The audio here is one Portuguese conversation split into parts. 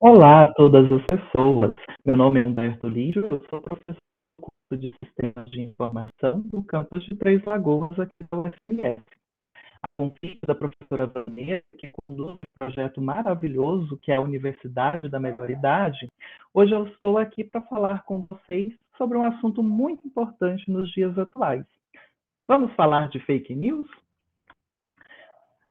Olá a todas as pessoas. Meu nome é Humberto Lírio, eu sou professor do curso de Sistemas de Informação do campus de Três Lagoas, aqui da UFMS. A convite da professora Vanessa, que conduz um projeto maravilhoso, que é a Universidade da Melhor Idade, hoje eu estou aqui para falar com vocês sobre um assunto muito importante nos dias atuais. Vamos falar de fake news?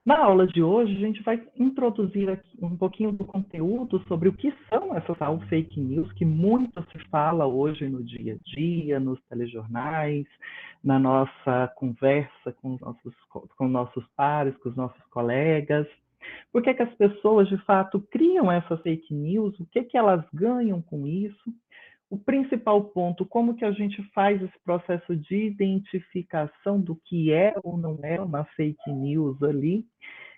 Na aula de hoje, a gente vai introduzir aqui um pouquinho do conteúdo sobre o que são essas tal fake news que muito se fala hoje no dia a dia, nos telejornais, na nossa conversa com nossos pares, com os nossos colegas. Por que, que as pessoas, de fato, criam essas fake news? O que, que elas ganham com isso? O principal ponto, como que a gente faz esse processo de identificação do que é ou não é uma fake news ali,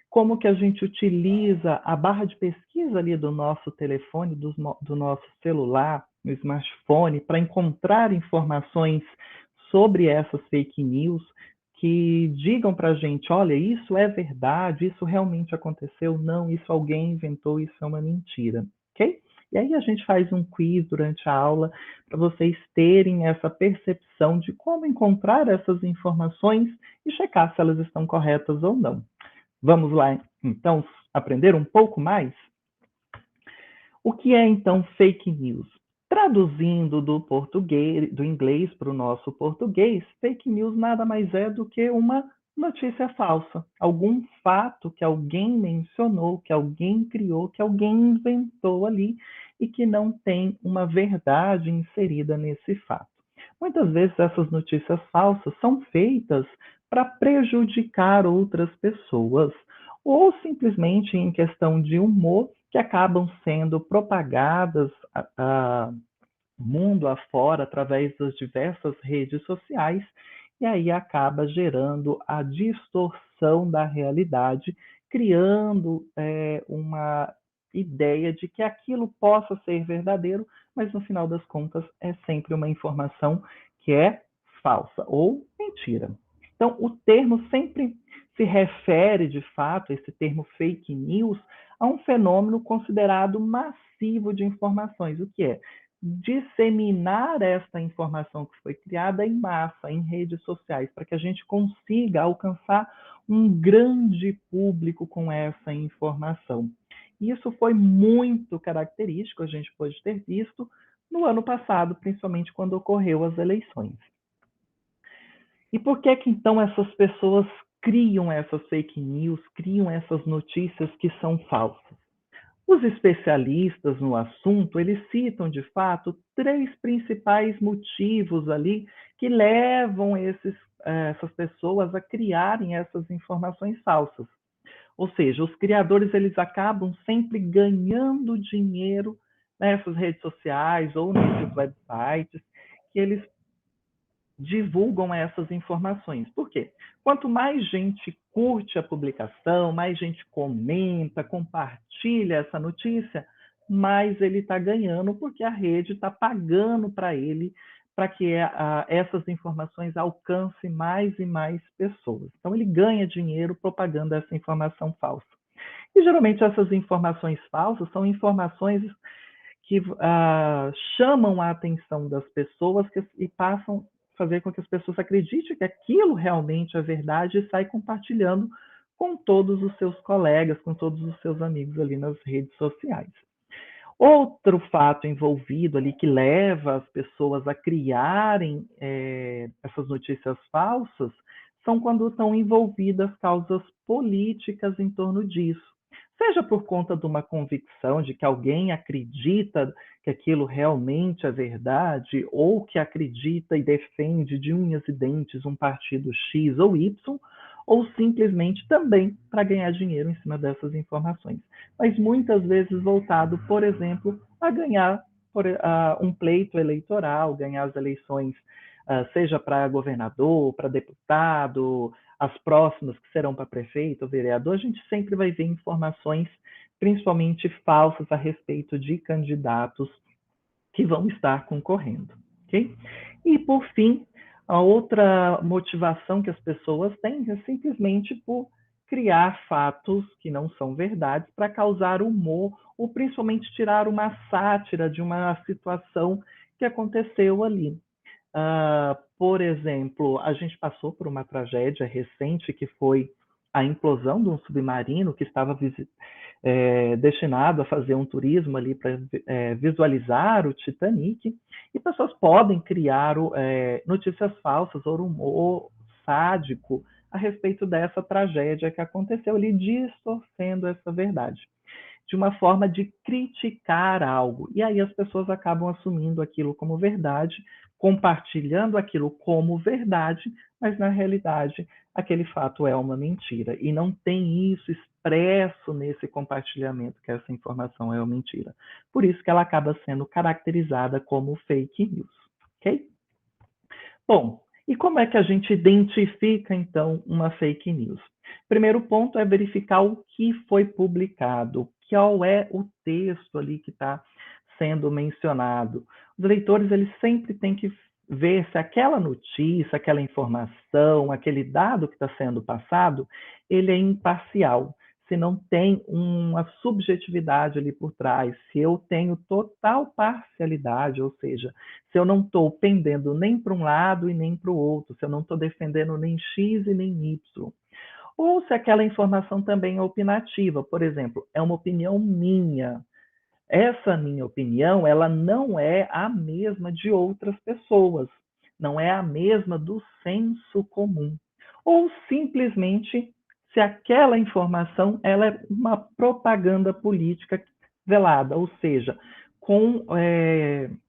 como que a gente utiliza a barra de pesquisa ali do nosso telefone, do nosso celular, no smartphone, para encontrar informações sobre essas fake news que digam para a gente, olha, isso é verdade, isso realmente aconteceu, não, isso alguém inventou, isso é uma mentira, ok? E aí a gente faz um quiz durante a aula para vocês terem essa percepção de como encontrar essas informações e checar se elas estão corretas ou não. Vamos lá, então, aprender um pouco mais? O que é, então, fake news? Traduzindo do português, do inglês para o nosso português, fake news nada mais é do que uma notícia falsa. Algum fato que alguém mencionou, que alguém criou, que alguém inventou ali e que não tem uma verdade inserida nesse fato. Muitas vezes essas notícias falsas são feitas para prejudicar outras pessoas ou simplesmente em questão de humor que acabam sendo propagadas mundo afora através das diversas redes sociais e aí acaba gerando a distorção da realidade, criando uma ideia de que aquilo possa ser verdadeiro, mas no final das contas é sempre uma informação que é falsa ou mentira. Então, o termo sempre se refere, de fato, esse termo fake news, a um fenômeno considerado massivo de informações, o que é disseminar esta informação que foi criada em massa, em redes sociais, para que a gente consiga alcançar um grande público com essa informação. Isso foi muito característico, a gente pode ter visto no ano passado, principalmente quando ocorreu as eleições. E por que que então essas pessoas criam essas fake news, criam essas notícias que são falsas? Os especialistas no assunto, eles citam, de fato, três principais motivos ali que levam essas pessoas a criarem essas informações falsas. Ou seja, os criadores eles acabam sempre ganhando dinheiro nessas redes sociais ou nesses websites que eles divulgam essas informações. Por quê? Quanto mais gente curte a publicação, mais gente comenta, compartilha essa notícia, mais ele está ganhando, porque a rede está pagando para ele para que essas informações alcancem mais e mais pessoas. Então, ele ganha dinheiro propagando essa informação falsa. E geralmente essas informações falsas são informações que chamam a atenção das pessoas e passam a fazer com que as pessoas acreditem que aquilo realmente é verdade e sai compartilhando com todos os seus colegas, com todos os seus amigos ali nas redes sociais. Outro fato envolvido ali que leva as pessoas a criarem essas notícias falsas são quando estão envolvidas causas políticas em torno disso. Seja por conta de uma convicção de que alguém acredita que aquilo realmente é verdade, ou que acredita e defende de unhas e dentes um partido X ou Y, ou simplesmente também para ganhar dinheiro em cima dessas informações. Mas muitas vezes voltado, por exemplo, a ganhar um pleito eleitoral, ganhar as eleições, seja para governador, para deputado, as próximas que serão para prefeito ou vereador, a gente sempre vai ver informações, principalmente falsas, a respeito de candidatos que vão estar concorrendo. Okay? E, por fim, a outra motivação que as pessoas têm é simplesmente por criar fatos que não são verdades para causar humor ou principalmente tirar uma sátira de uma situação que aconteceu ali. Por exemplo, a gente passou por uma tragédia recente que foi a implosão de um submarino que estava destinado a fazer um turismo ali para visualizar o Titanic, e pessoas podem criar notícias falsas ou humor sádico a respeito dessa tragédia que aconteceu ali, distorcendo essa verdade de uma forma de criticar algo. E aí as pessoas acabam assumindo aquilo como verdade, compartilhando aquilo como verdade, mas na realidade aquele fato é uma mentira. E não tem isso expresso nesse compartilhamento que essa informação é uma mentira. Por isso que ela acaba sendo caracterizada como fake news. Ok? Bom, e como é que a gente identifica, então, uma fake news? Primeiro ponto é verificar o que foi publicado, qual é o texto ali que está sendo mencionado. Os leitores eles sempre têm que ver se aquela notícia, aquela informação, aquele dado que está sendo passado, ele é imparcial, se não tem uma subjetividade ali por trás, se eu tenho total parcialidade, ou seja, se eu não estou pendendo nem para um lado e nem para o outro, se eu não estou defendendo nem X e nem Y. Ou se aquela informação também é opinativa, por exemplo, é uma opinião minha. Essa minha opinião, ela não é a mesma de outras pessoas, não é a mesma do senso comum. Ou simplesmente se aquela informação ela é uma propaganda política velada, ou seja, com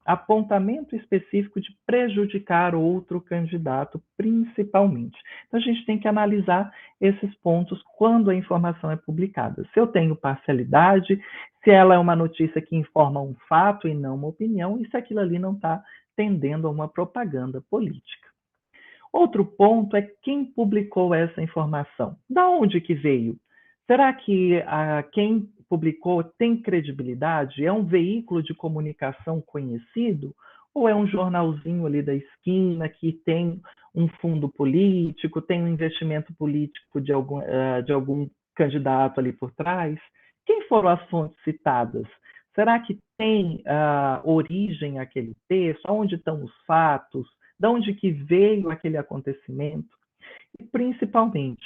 apontamento específico de prejudicar outro candidato, principalmente. Então, a gente tem que analisar esses pontos quando a informação é publicada. Se eu tenho parcialidade, se ela é uma notícia que informa um fato e não uma opinião, e se aquilo ali não está tendendo a uma propaganda política. Outro ponto é quem publicou essa informação. Da onde que veio? Será que quem publicou tem credibilidade? É um veículo de comunicação conhecido? Ou é um jornalzinho ali da esquina que tem um fundo político, tem um investimento político de algum candidato ali por trás? Quem foram as fontes citadas? Será que tem origem aquele texto? Onde estão os fatos? De onde que veio aquele acontecimento? E principalmente,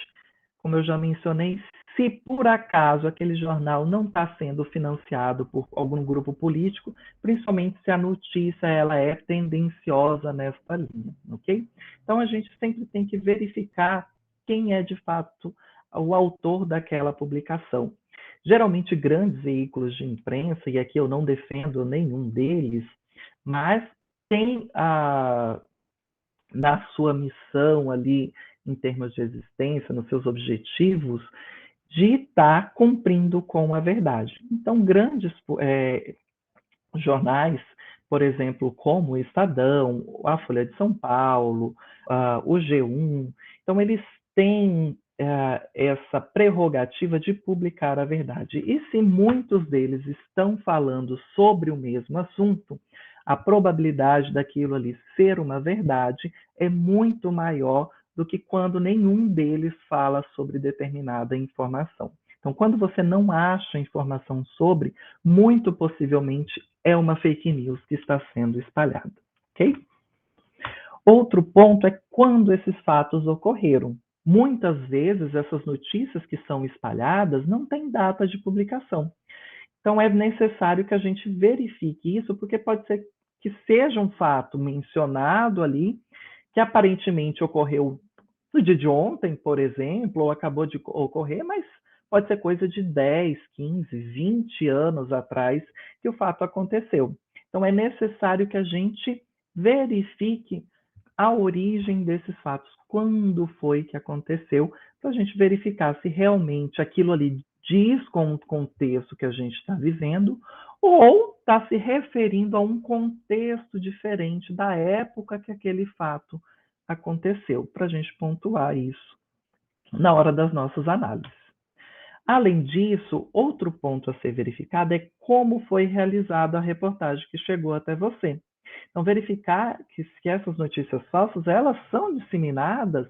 como eu já mencionei, se por acaso aquele jornal não está sendo financiado por algum grupo político, principalmente se a notícia ela é tendenciosa nessa linha, ok? Então a gente sempre tem que verificar quem é de fato o autor daquela publicação. Geralmente grandes veículos de imprensa, e aqui eu não defendo nenhum deles, mas tem na sua missão ali, em termos de existência, nos seus objetivos, de estar cumprindo com a verdade. Então, grandes jornais, por exemplo, como o Estadão, a Folha de São Paulo, o G1, então eles têm essa prerrogativa de publicar a verdade. E se muitos deles estão falando sobre o mesmo assunto, a probabilidade daquilo ali ser uma verdade é muito maior do que quando nenhum deles fala sobre determinada informação. Então, quando você não acha informação sobre, muito possivelmente é uma fake news que está sendo espalhada, ok? Outro ponto é quando esses fatos ocorreram. Muitas vezes essas notícias que são espalhadas não têm data de publicação. Então é necessário que a gente verifique isso, porque pode ser que seja um fato mencionado ali, que aparentemente ocorreu no dia de ontem, por exemplo, ou acabou de ocorrer, mas pode ser coisa de 10, 15, 20 anos atrás que o fato aconteceu. Então é necessário que a gente verifique a origem desses fatos, quando foi que aconteceu, para a gente verificar se realmente aquilo ali diz com o contexto que a gente está vivendo, ou está se referindo a um contexto diferente da época que aquele fato aconteceu, para a gente pontuar isso na hora das nossas análises. Além disso, outro ponto a ser verificado é como foi realizada a reportagem que chegou até você. Então, verificar que essas notícias falsas elas são disseminadas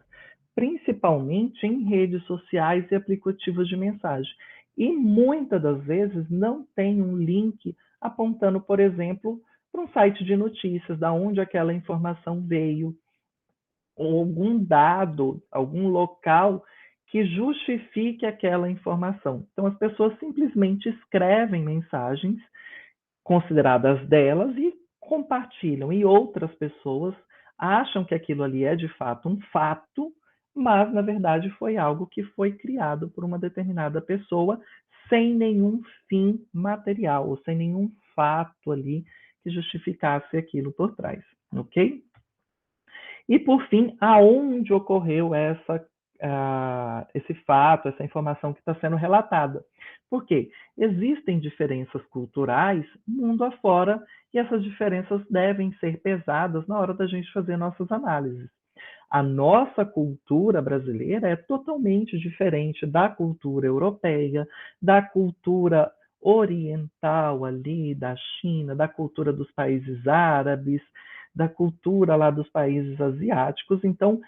principalmente em redes sociais e aplicativos de mensagem. E muitas das vezes não tem um link apontando, por exemplo, para um site de notícias, da onde aquela informação veio, ou algum dado, algum local que justifique aquela informação. Então, as pessoas simplesmente escrevem mensagens consideradas delas e compartilham. E outras pessoas acham que aquilo ali é de fato um fato, mas na verdade foi algo que foi criado por uma determinada pessoa sem nenhum fim material, ou sem nenhum fato ali que justificasse aquilo por trás, ok? E, por fim, aonde ocorreu esse fato, essa informação que está sendo relatada. Por quê? Existem diferenças culturais mundo afora e essas diferenças devem ser pesadas na hora da gente fazer nossas análises. A nossa cultura brasileira é totalmente diferente da cultura europeia, da cultura oriental ali, da China, da cultura dos países árabes, da cultura lá dos países asiáticos. Então,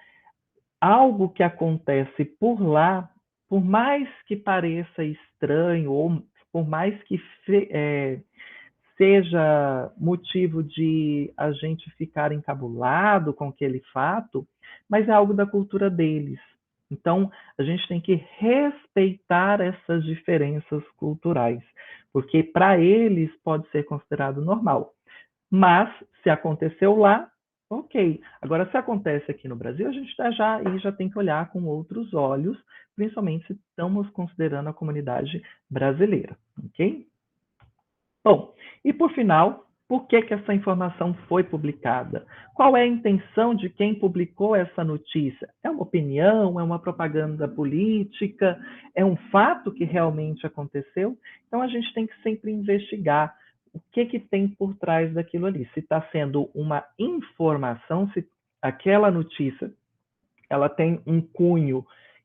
algo que acontece por lá, por mais que pareça estranho, ou por mais que seja motivo de a gente ficar encabulado com aquele fato, mas é algo da cultura deles. Então, a gente tem que respeitar essas diferenças culturais, porque para eles pode ser considerado normal. Mas, se aconteceu lá, ok. Agora, se acontece aqui no Brasil, a gente já tem que olhar com outros olhos, principalmente se estamos considerando a comunidade brasileira, ok? Bom, e por final, por que essa informação foi publicada? Qual é a intenção de quem publicou essa notícia? É uma opinião? É uma propaganda política? É um fato que realmente aconteceu? Então a gente tem que sempre investigar o que tem por trás daquilo ali. Se está sendo uma informação, se aquela notícia ela tem um cunho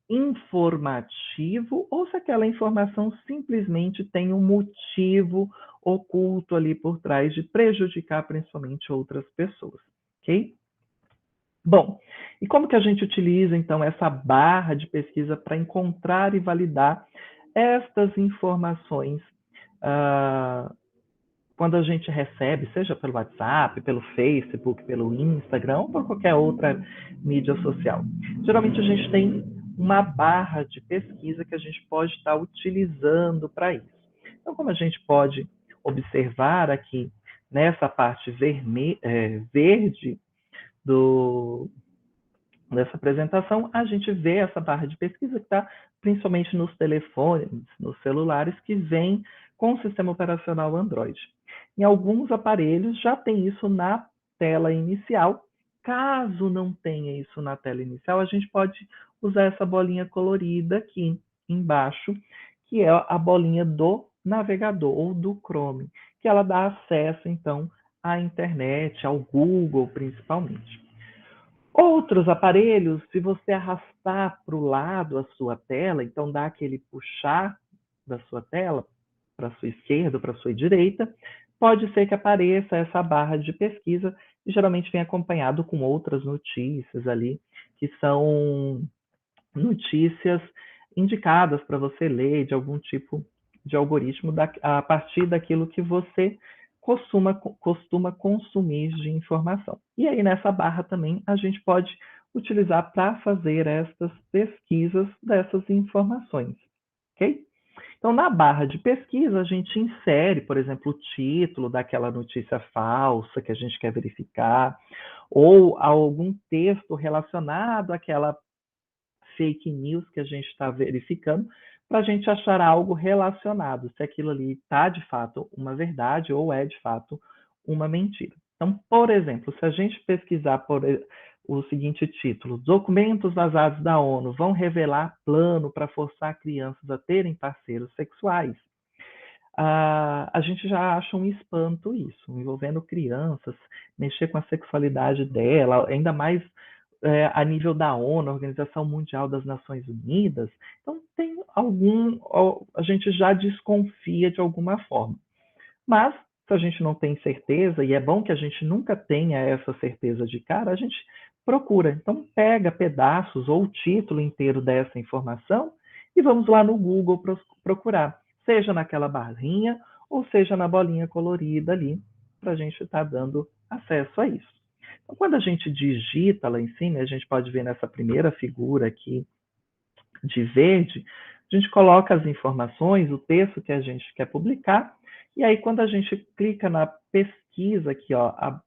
informativo ou se aquela informação simplesmente tem um motivo oculto ali por trás de prejudicar principalmente outras pessoas, ok? Bom, e como que a gente utiliza então essa barra de pesquisa para encontrar e validar estas informações quando a gente recebe, seja pelo WhatsApp, pelo Facebook, pelo Instagram ou por qualquer outra mídia social? Geralmente a gente tem uma barra de pesquisa que a gente pode estar utilizando para isso. Então, como a gente pode observar aqui nessa parte verde dessa apresentação, a gente vê essa barra de pesquisa que está principalmente nos telefones, nos celulares, que vem com o sistema operacional Android. Em alguns aparelhos já tem isso na tela inicial. Caso não tenha isso na tela inicial, a gente pode usar essa bolinha colorida aqui embaixo, que é a bolinha do navegador ou do Chrome, que ela dá acesso então à internet, ao Google principalmente. Outros aparelhos, se você arrastar para o lado a sua tela, então dá aquele puxar da sua tela para a sua esquerda ou para a sua direita, pode ser que apareça essa barra de pesquisa e geralmente vem acompanhado com outras notícias ali, que são notícias indicadas para você ler de algum tipo de algoritmo a partir daquilo que você costuma consumir de informação. E aí nessa barra também a gente pode utilizar para fazer estas pesquisas dessas informações, ok? Então, na barra de pesquisa, a gente insere, por exemplo, o título daquela notícia falsa que a gente quer verificar, ou algum texto relacionado àquela fake news que a gente está verificando, para a gente achar algo relacionado, se aquilo ali está de fato uma verdade ou é de fato uma mentira. Então, por exemplo, se a gente pesquisar por o seguinte título: documentos vazados da ONU vão revelar plano para forçar crianças a terem parceiros sexuais. A gente já acha um espanto isso, envolvendo crianças, mexer com a sexualidade dela, ainda mais a nível da ONU, Organização Mundial das Nações Unidas. Então, a gente já desconfia de alguma forma. Mas, se a gente não tem certeza, e é bom que a gente nunca tenha essa certeza de cara, a gente procura. Então, pega pedaços ou o título inteiro dessa informação e vamos lá no Google procurar, seja naquela barrinha ou seja na bolinha colorida ali, para a gente estar dando acesso a isso. Então, quando a gente digita lá em cima, a gente pode ver nessa primeira figura aqui de verde, a gente coloca as informações, o texto que a gente quer publicar, e aí quando a gente clica na pesquisa aqui, ó, a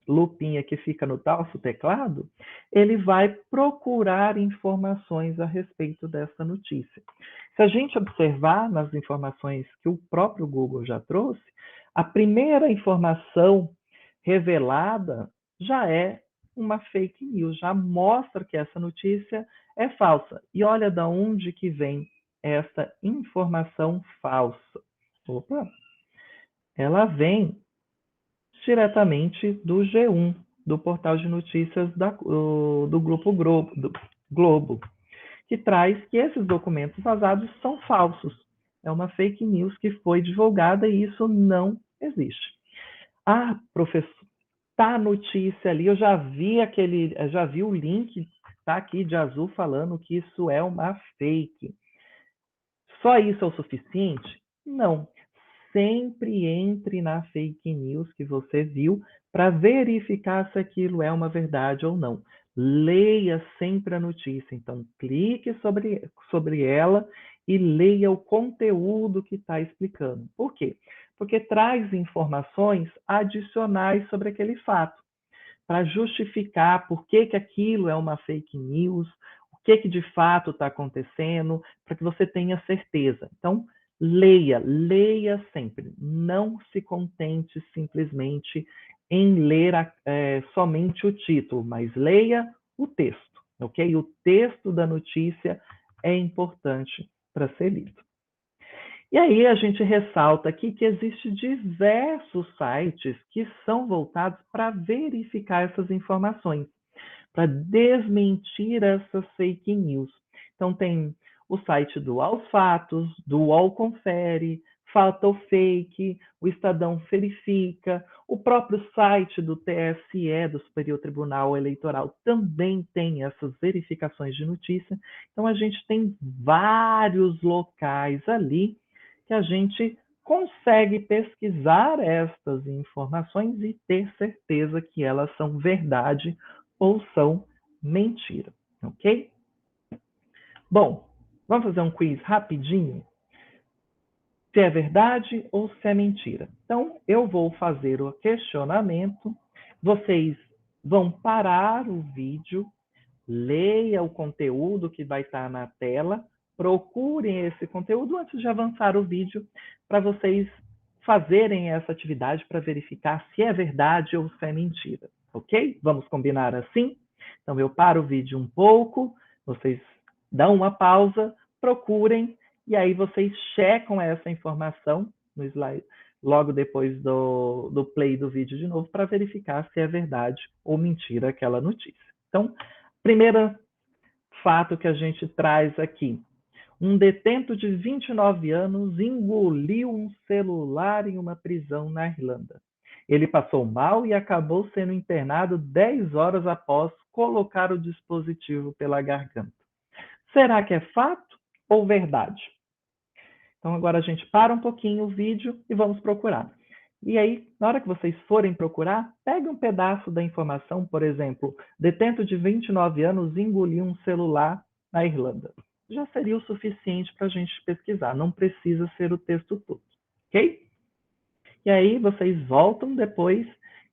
lupinha que fica no nosso teclado, ele vai procurar informações a respeito dessa notícia. Se a gente observar nas informações que o próprio Google já trouxe, a primeira informação revelada já é uma fake news, já mostra que essa notícia é falsa. E olha de onde que vem essa informação falsa. Opa! Ela vem diretamente do G1, do portal de notícias do Grupo Globo, que traz que esses documentos vazados são falsos. É uma fake news que foi divulgada e isso não existe. Ah, professor, tá a notícia ali, eu já vi o link, tá aqui de azul falando que isso é uma fake. Só isso é o suficiente? Não. Sempre entre na fake news que você viu para verificar se aquilo é uma verdade ou não. Leia sempre a notícia. Então, clique sobre ela e leia o conteúdo que está explicando. Por quê? Porque traz informações adicionais sobre aquele fato para justificar por que, que aquilo é uma fake news, o que, que de fato está acontecendo, para que você tenha certeza. Então, leia sempre. Não se contente simplesmente em ler somente o título, mas leia o texto, ok? O texto da notícia é importante para ser lido. E aí a gente ressalta aqui que existem diversos sites que são voltados para verificar essas informações, para desmentir essas fake news. Então tem o site do Aos Fatos, do UOL Confere, Fato ou Fake, o Estadão Verifica, o próprio site do TSE, do Superior Tribunal Eleitoral, também tem essas verificações de notícia. Então a gente tem vários locais ali que a gente consegue pesquisar estas informações e ter certeza que elas são verdade ou são mentira, ok? Bom, vamos fazer um quiz rapidinho? Se é verdade ou se é mentira. Então, eu vou fazer o questionamento, vocês vão parar o vídeo, leia o conteúdo que vai estar na tela, procurem esse conteúdo antes de avançar o vídeo, para vocês fazerem essa atividade para verificar se é verdade ou se é mentira, ok? Vamos combinar assim? Então, eu paro o vídeo um pouco, vocês dão uma pausa, procurem, e aí vocês checam essa informação no slide, logo depois do play do vídeo de novo, para verificar se é verdade ou mentira aquela notícia. Então, primeiro fato que a gente traz aqui. Um detento de 29 anos engoliu um celular em uma prisão na Irlanda. Ele passou mal e acabou sendo internado 10 horas após colocar o dispositivo pela garganta. Será que é fato ou verdade? Então agora a gente para um pouquinho o vídeo e vamos procurar. E aí, na hora que vocês forem procurar, pegue um pedaço da informação, por exemplo, detento de 29 anos engoliu um celular na Irlanda. Já seria o suficiente para a gente pesquisar, não precisa ser o texto todo, ok? E aí vocês voltam depois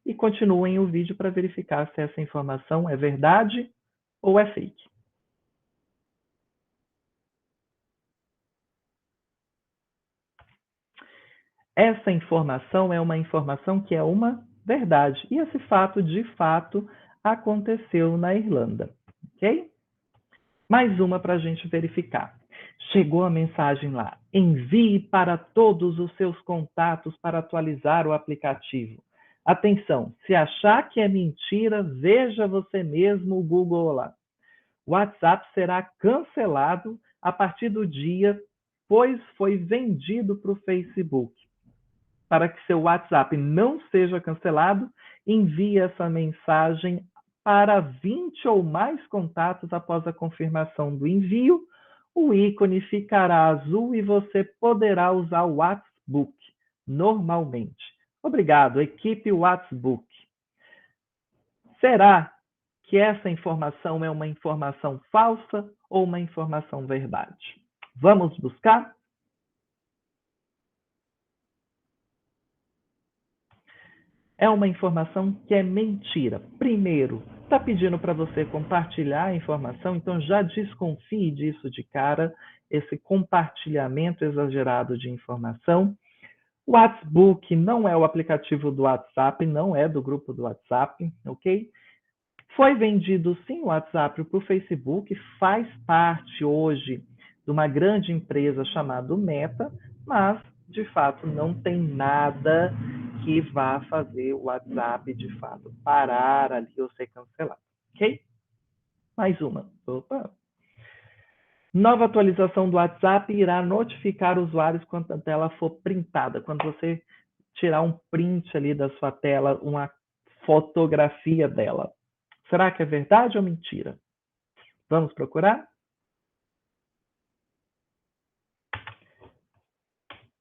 e continuem o vídeo para verificar se essa informação é verdade ou é fake. Essa informação é uma informação que é uma verdade. E esse fato, de fato, aconteceu na Irlanda. Ok? Mais uma para a gente verificar. Chegou a mensagem lá. Envie para todos os seus contatos para atualizar o aplicativo. Atenção, se achar que é mentira, veja você mesmo o Google lá. O WhatsApp será cancelado a partir do dia, pois foi vendido para o Facebook. Para que seu WhatsApp não seja cancelado, envie essa mensagem para 20 ou mais contatos após a confirmação do envio, o ícone ficará azul e você poderá usar o WhatsApp normalmente. Obrigado, equipe WhatsApp. Será que essa informação é uma informação falsa ou uma informação verdade? Vamos buscar? É uma informação que é mentira. Primeiro, está pedindo para você compartilhar a informação, então já desconfie disso de cara, esse compartilhamento exagerado de informação. O WhatsApp não é o aplicativo do WhatsApp, não é do grupo do WhatsApp, ok? Foi vendido sim o WhatsApp para o Facebook, faz parte hoje de uma grande empresa chamada Meta, mas de fato não tem nada que vá fazer o WhatsApp de fato parar ali ou ser cancelado, ok? Mais uma. Opa. Nova atualização do WhatsApp irá notificar usuários quando a tela for printada. Quando você tirar um print ali da sua tela, uma fotografia dela. Será que é verdade ou mentira? Vamos procurar?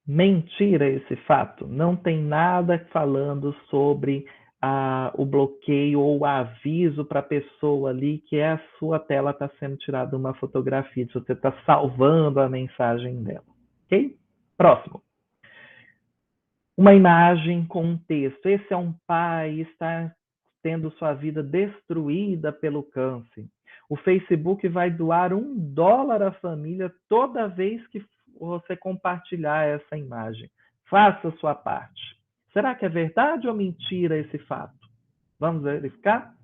Mentira esse fato. Não tem nada falando sobre o bloqueio ou o aviso para a pessoa ali que a sua tela está sendo tirada uma fotografia, se você está salvando a mensagem dela. Ok? Próximo. Uma imagem com um texto. Esse é um pai, está tendo sua vida destruída pelo câncer. O Facebook vai doar $1 à família toda vez que você compartilhar essa imagem. Faça a sua parte. Será que é verdade ou mentira esse fato? Vamos verificar?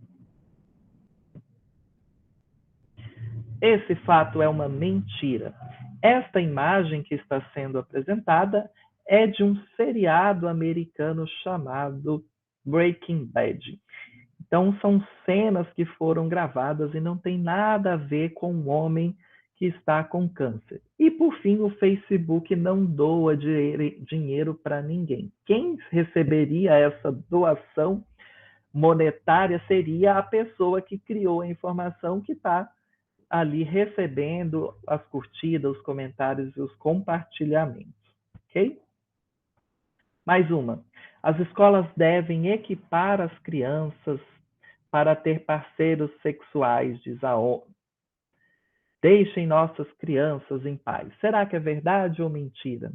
Esse fato é uma mentira. Esta imagem que está sendo apresentada é de um seriado americano chamado Breaking Bad. Então, são cenas que foram gravadas e não tem nada a ver com um homem que está com câncer. E, por fim, o Facebook não doa dinheiro para ninguém. Quem receberia essa doação monetária seria a pessoa que criou a informação que está ali recebendo as curtidas, os comentários e os compartilhamentos. Ok? Mais uma. As escolas devem equipar as crianças para ter parceiros sexuais, diz a ONU. Deixem nossas crianças em paz. Será que é verdade ou mentira?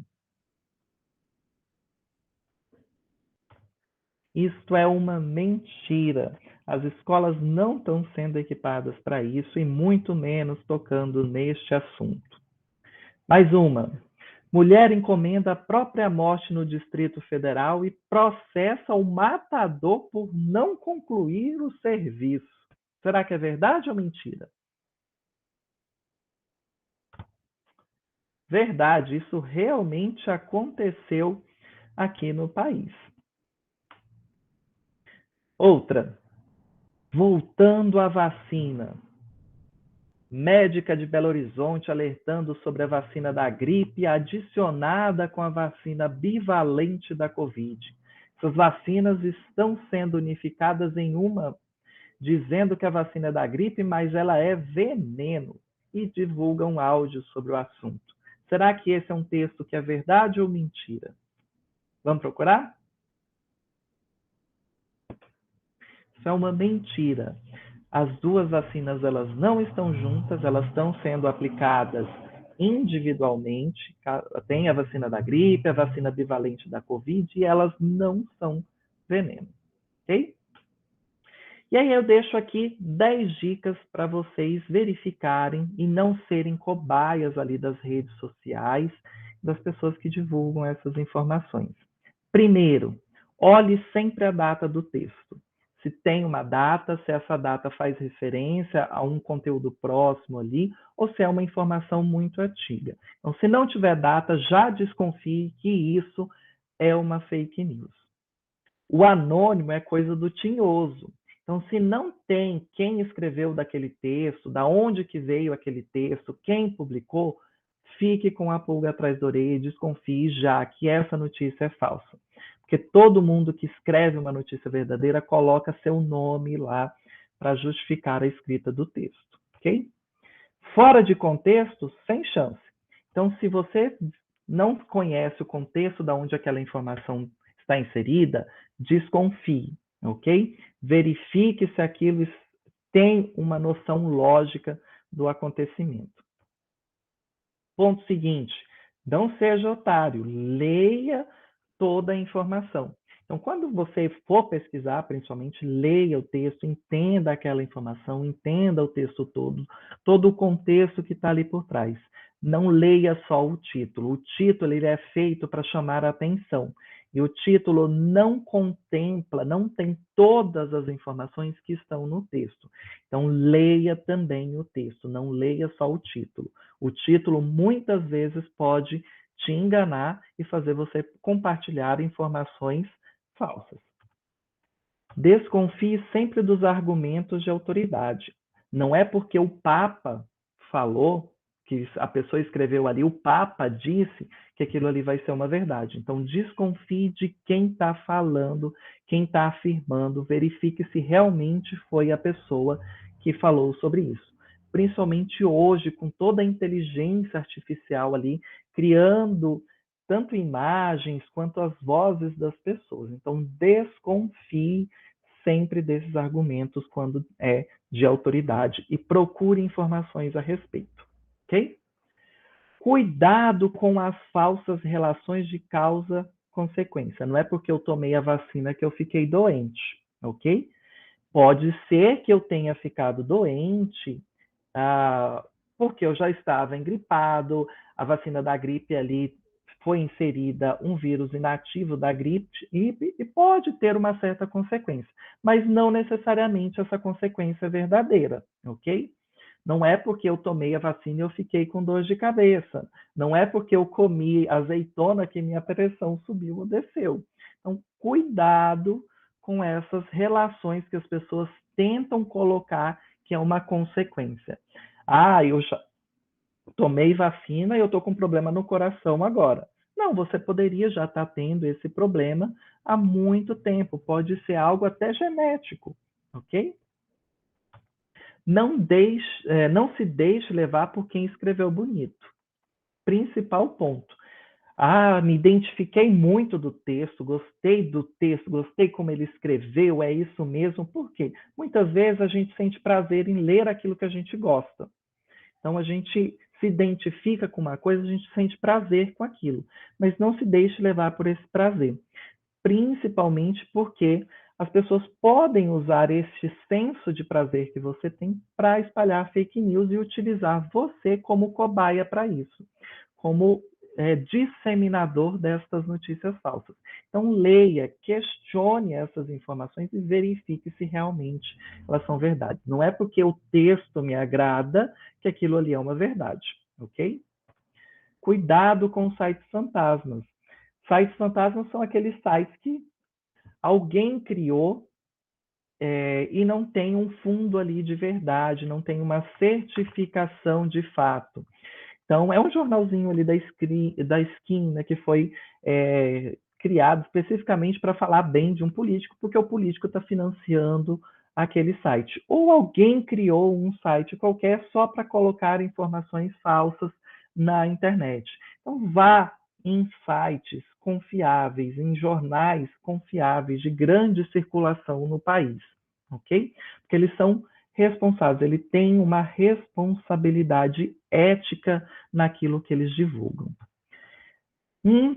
Isto é uma mentira. As escolas não estão sendo equipadas para isso e muito menos tocando neste assunto. Mais uma. Mulher encomenda a própria morte no Distrito Federal e processa o matador por não concluir o serviço. Será que é verdade ou mentira? Verdade, isso realmente aconteceu aqui no país. Outra, voltando à vacina. Médica de Belo Horizonte alertando sobre a vacina da gripe adicionada com a vacina bivalente da Covid. Essas vacinas estão sendo unificadas em uma, dizendo que a vacina é da gripe, mas ela é veneno, e divulgam áudios sobre o assunto. Será que esse é um texto que é verdade ou mentira? Vamos procurar? Isso é uma mentira. As duas vacinas elas não estão juntas, elas estão sendo aplicadas individualmente. Tem a vacina da gripe, a vacina bivalente da Covid, e elas não são veneno. Ok? E aí eu deixo aqui 10 dicas para vocês verificarem e não serem cobaias ali das redes sociais, das pessoas que divulgam essas informações. Primeiro, olhe sempre a data do texto. Se tem uma data, se essa data faz referência a um conteúdo próximo ali, ou se é uma informação muito antiga. Então, se não tiver data, já desconfie que isso é uma fake news. O anônimo é coisa do tinhoso. Então, se não tem quem escreveu daquele texto, da onde que veio aquele texto, quem publicou, fique com a pulga atrás da orelha e desconfie já que essa notícia é falsa. Porque todo mundo que escreve uma notícia verdadeira coloca seu nome lá para justificar a escrita do texto, ok? Fora de contexto, sem chance. Então, se você não conhece o contexto de onde aquela informação está inserida, desconfie, ok? Verifique se aquilo tem uma noção lógica do acontecimento. Ponto seguinte, não seja otário, leia toda a informação. Então, quando você for pesquisar, principalmente, leia o texto, entenda aquela informação, entenda o texto todo o contexto que está ali por trás. Não leia só o título. O título ele é feito para chamar a atenção. E o título não contempla, não tem todas as informações que estão no texto. Então, leia também o texto, não leia só o título. O título muitas vezes pode te enganar e fazer você compartilhar informações falsas. Desconfie sempre dos argumentos de autoridade. Não é porque o Papa falou, que a pessoa escreveu ali, o Papa disse que aquilo ali vai ser uma verdade. Então, desconfie de quem está falando, quem está afirmando, verifique se realmente foi a pessoa que falou sobre isso. Principalmente hoje, com toda a inteligência artificial ali, criando tanto imagens quanto as vozes das pessoas. Então, desconfie sempre desses argumentos quando é de autoridade e procure informações a respeito, ok? Cuidado com as falsas relações de causa-consequência. Não é porque eu tomei a vacina que eu fiquei doente, ok? Pode ser que eu tenha ficado doente porque eu já estava engripado, a vacina da gripe ali foi inserida um vírus inativo da gripe e pode ter uma certa consequência, mas não necessariamente essa consequência é verdadeira, ok? Não é porque eu tomei a vacina e eu fiquei com dor de cabeça. Não é porque eu comi azeitona que minha pressão subiu ou desceu. Então, cuidado com essas relações que as pessoas tentam colocar que é uma consequência. Eu já tomei vacina e eu estou com problema no coração agora. Não, você poderia já estar tendo esse problema há muito tempo. Pode ser algo até genético, ok? Não se deixe levar por quem escreveu bonito. Principal ponto. Me identifiquei muito do texto, gostei como ele escreveu, é isso mesmo. Por quê? Muitas vezes a gente sente prazer em ler aquilo que a gente gosta. Então a gente se identifica com uma coisa, a gente sente prazer com aquilo. Mas não se deixe levar por esse prazer. Principalmente porque as pessoas podem usar este senso de prazer que você tem para espalhar fake news e utilizar você como cobaia para isso, como disseminador destas notícias falsas. Então, leia, questione essas informações e verifique se realmente elas são verdade. Não é porque o texto me agrada que aquilo ali é uma verdade, ok? Cuidado com sites fantasmas. Sites fantasmas são aqueles sites que alguém criou e não tem um fundo ali de verdade, não tem uma certificação de fato. Então, é um jornalzinho ali da esquina que foi criado especificamente para falar bem de um político, porque o político está financiando aquele site. Ou alguém criou um site qualquer só para colocar informações falsas na internet. Então, vá em sites confiáveis, em jornais confiáveis, de grande circulação no país, ok? Porque eles são responsáveis, ele tem uma responsabilidade ética naquilo que eles divulgam. Um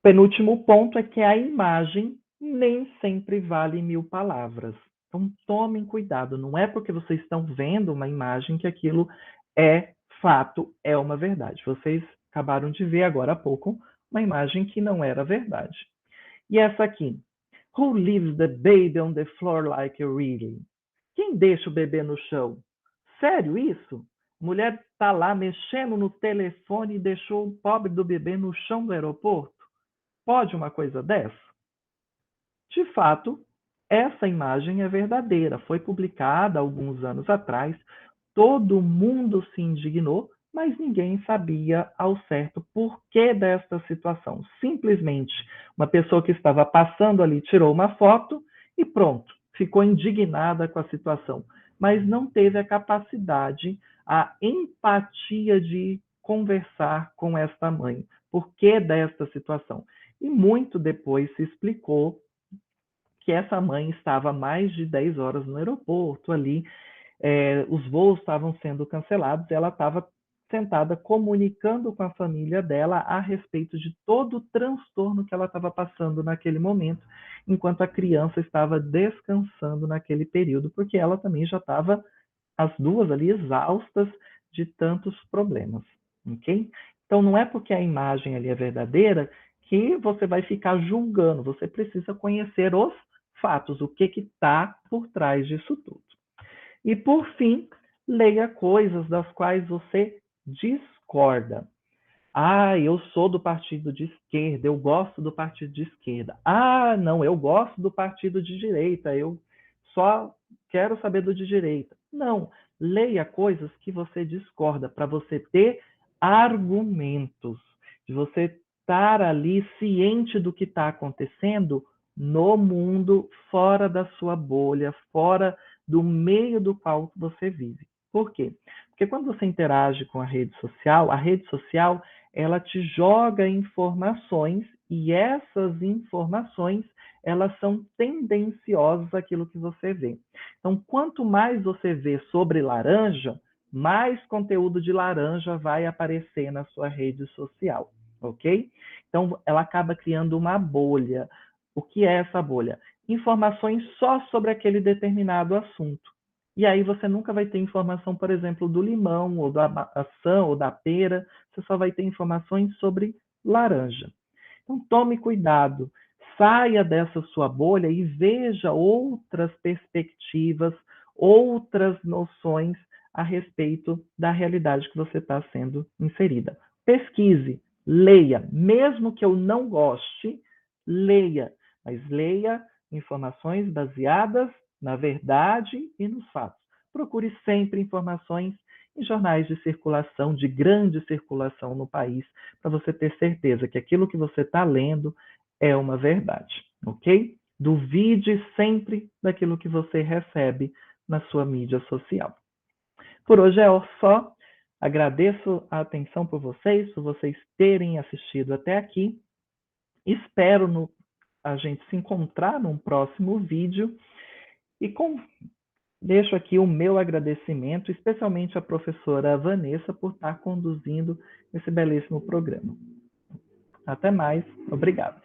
penúltimo ponto é que a imagem nem sempre vale 1000 palavras. Então tomem cuidado, não é porque vocês estão vendo uma imagem que aquilo é fato, é uma verdade. Vocês acabaram de ver agora há pouco uma imagem que não era verdade. E essa aqui, who leaves the baby on the floor like really? Quem deixa o bebê no chão? Sério isso? A mulher está lá mexendo no telefone e deixou o pobre do bebê no chão do aeroporto? Pode uma coisa dessa? De fato, essa imagem é verdadeira. Foi publicada há alguns anos atrás. Todo mundo se indignou, mas ninguém sabia ao certo por que desta situação. Simplesmente, uma pessoa que estava passando ali tirou uma foto e pronto. ficou indignada com a situação, mas não teve a capacidade, a empatia de conversar com esta mãe. Por que desta situação? E muito depois se explicou que essa mãe estava mais de 10 horas no aeroporto ali, os voos estavam sendo cancelados, ela estava sentada comunicando com a família dela a respeito de todo o transtorno que ela estava passando naquele momento, enquanto a criança estava descansando naquele período, porque ela também já estava, as duas ali, exaustas de tantos problemas, ok? Então, não é porque a imagem ali é verdadeira que você vai ficar julgando, você precisa conhecer os fatos, o que está por trás disso tudo. E, por fim, leia coisas das quais você discorda. Ah, eu sou do partido de esquerda, eu gosto do partido de esquerda. Ah, não, eu gosto do partido de direita, eu só quero saber do de direita. Não, leia coisas que você discorda para você ter argumentos, de você estar ali ciente do que está acontecendo no mundo, fora da sua bolha, fora do meio do qual você vive. Por quê? Porque quando você interage com a rede social ela te joga informações e essas informações elas são tendenciosas àquilo que você vê. Então, quanto mais você vê sobre laranja, mais conteúdo de laranja vai aparecer na sua rede social, ok? Então, ela acaba criando uma bolha. O que é essa bolha? Informações só sobre aquele determinado assunto. E aí você nunca vai ter informação, por exemplo, do limão, ou da maçã, ou da pera, você só vai ter informações sobre laranja. Então tome cuidado, saia dessa sua bolha e veja outras perspectivas, outras noções a respeito da realidade que você está sendo inserida. Pesquise, leia, mesmo que eu não goste, leia, mas leia informações baseadas na verdade e nos fatos. Procure sempre informações em jornais de circulação, de grande circulação no país, para você ter certeza que aquilo que você está lendo é uma verdade, ok? Duvide sempre daquilo que você recebe na sua mídia social. Por hoje é só. Agradeço a atenção por vocês terem assistido até aqui. Espero a gente se encontrar num próximo vídeo e deixo aqui o meu agradecimento, especialmente à professora Vanessa, por estar conduzindo esse belíssimo programa. Até mais. Obrigado.